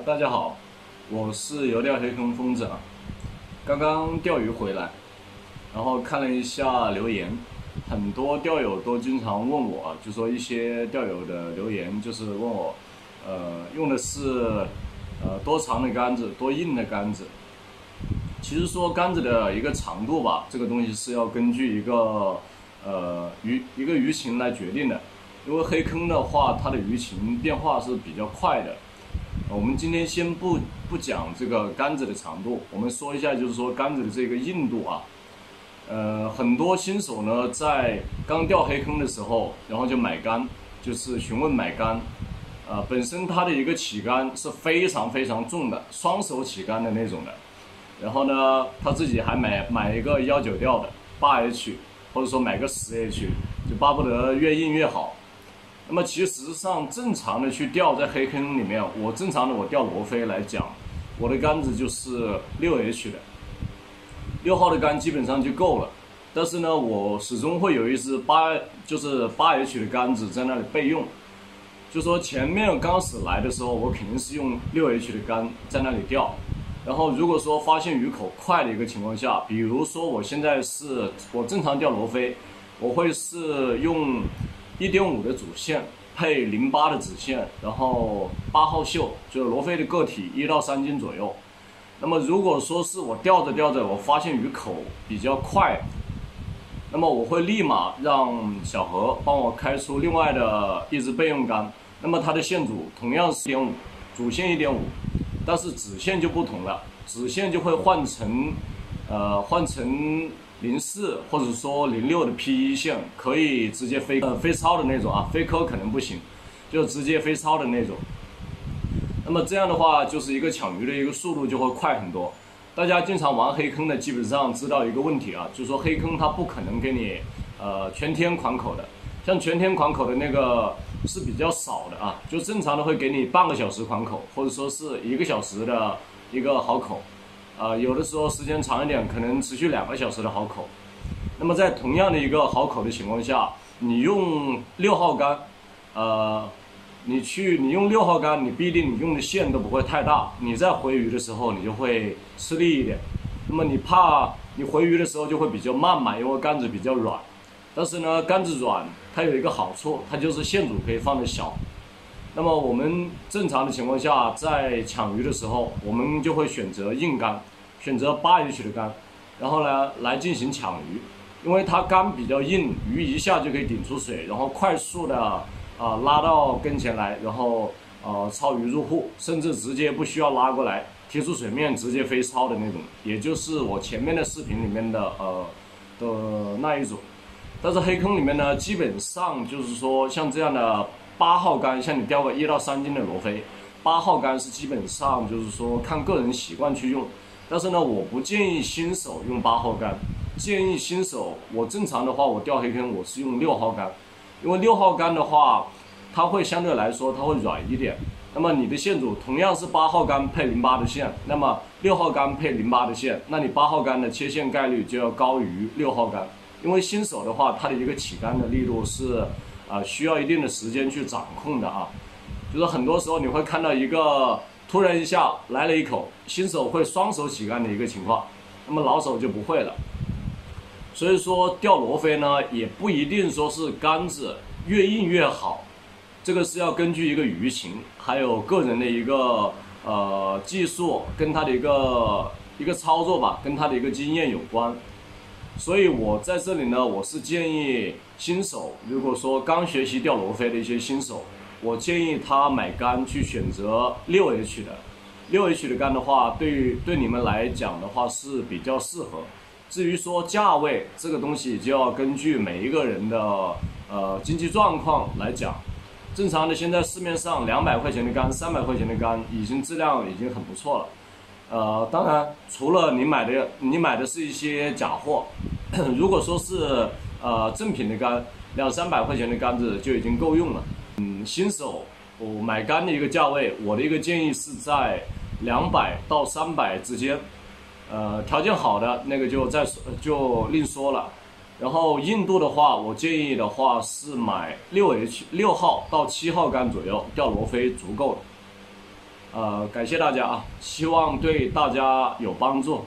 大家好，我是游钓黑坑疯子啊。刚刚钓鱼回来，然后看了一下留言，很多钓友都经常问我，就说一些钓友的留言就是问我，用的是多长的杆子，多硬的杆子。其实说杆子的一个长度吧，这个东西是要根据一个鱼情来决定的。因为黑坑的话，它的鱼情变化是比较快的。我们今天先不讲这个杆子的长度，我们说一下，就是说杆子的这个硬度啊。很多新手呢，在刚钓黑坑的时候，然后就买杆，就是询问买杆。本身它的一个起杆是非常非常重的，双手起杆的那种的。然后呢，他自己还买一个19钓的8H，或者说买个10H，就巴不得越硬越好。那么其实上正常的去钓在黑坑里面，我钓罗非来讲，我的杆子就是6H 的，6号的杆基本上就够了。但是呢，我始终会有一支8H 的杆子在那里备用。就说前面刚始来的时候，我肯定是用6H 的杆在那里钓。然后如果说发现鱼口快的一个情况下，比如说我正常钓罗非，我会是用1.5的主线配08的子线，然后8号袖，就是罗非的个体1到3斤左右。那么如果说是我钓着，我发现鱼口比较快，那么我会立马让小何帮我开出另外的一支备用杆。那么它的线组同样是1.5，主线1.5，但是子线就不同了，子线就会换成04或者说06的 P1 线，可以直接飞超的那种啊，飞科可能不行，就直接飞超的那种。那么这样的话，就是一个抢鱼的一个速度就会快很多。大家经常玩黑坑的，基本上知道一个问题啊，就是说黑坑它不可能给你全天款口的，像全天款口的那个是比较少的啊，就正常的会给你半个小时款口，或者说是1个小时的一个好口。有的时候时间长一点，可能持续2个小时的好口。那么在同样的一个好口的情况下，你用6号杆，你用6号杆，你必定你用的线都不会太大，你在回鱼的时候你就会吃力一点。那么你怕你回鱼的时候就会比较慢嘛，因为杆子比较软。但是呢，杆子软它有一个好处，它就是线组可以放得小。那么我们正常的情况下，在抢鱼的时候，我们就会选择硬杆，选择8H 的杆，然后呢来进行抢鱼，因为它杆比较硬，鱼一下就可以顶出水，然后快速的拉到跟前来，然后超鱼入户，甚至直接不需要拉过来，贴出水面直接飞超的那种，也就是我前面的视频里面的那一种。但是黑坑里面呢，基本上就是说像这样的8号杆，像你钓个1到3斤的罗非，8号杆是基本上就是说看个人习惯去用。但是呢，我不建议新手用8号杆，建议新手我正常的话，我钓黑坑我是用6号杆，因为6号杆的话，它会相对来说它会软一点。那么你的线组同样是8号杆配08的线，那么6号杆配08的线，那你8号杆的切线概率就要高于6号杆。因为新手的话，它的一个起杆的力度是需要一定的时间去掌控的啊。就是很多时候你会看到一个突然一下来了一口，新手会双手起杆的一个情况，那么老手就不会了。所以说钓罗非呢，也不一定说是杆子越硬越好，这个是要根据一个鱼情，还有个人的一个技术跟他的一个操作吧，跟他的一个经验有关。所以我在这里呢，我是建议新手，如果说刚学习钓罗非的一些新手，我建议他买杆去选择6H 的。6H 的杆的话，对你们来讲的话是比较适合。至于说价位这个东西，就要根据每一个人的经济状况来讲。正常的现在市面上200块钱的杆、300块钱的杆，质量已经很不错了。当然，除了你买的是一些假货，如果说是正品的杆，200-300块钱的杆子就已经够用了。新手我买杆的一个价位，我的一个建议是在200到300之间。条件好的那个就另说了。然后硬度的话，我建议的话是买6号到7号杆左右，钓罗非足够了。感谢大家啊，希望对大家有帮助。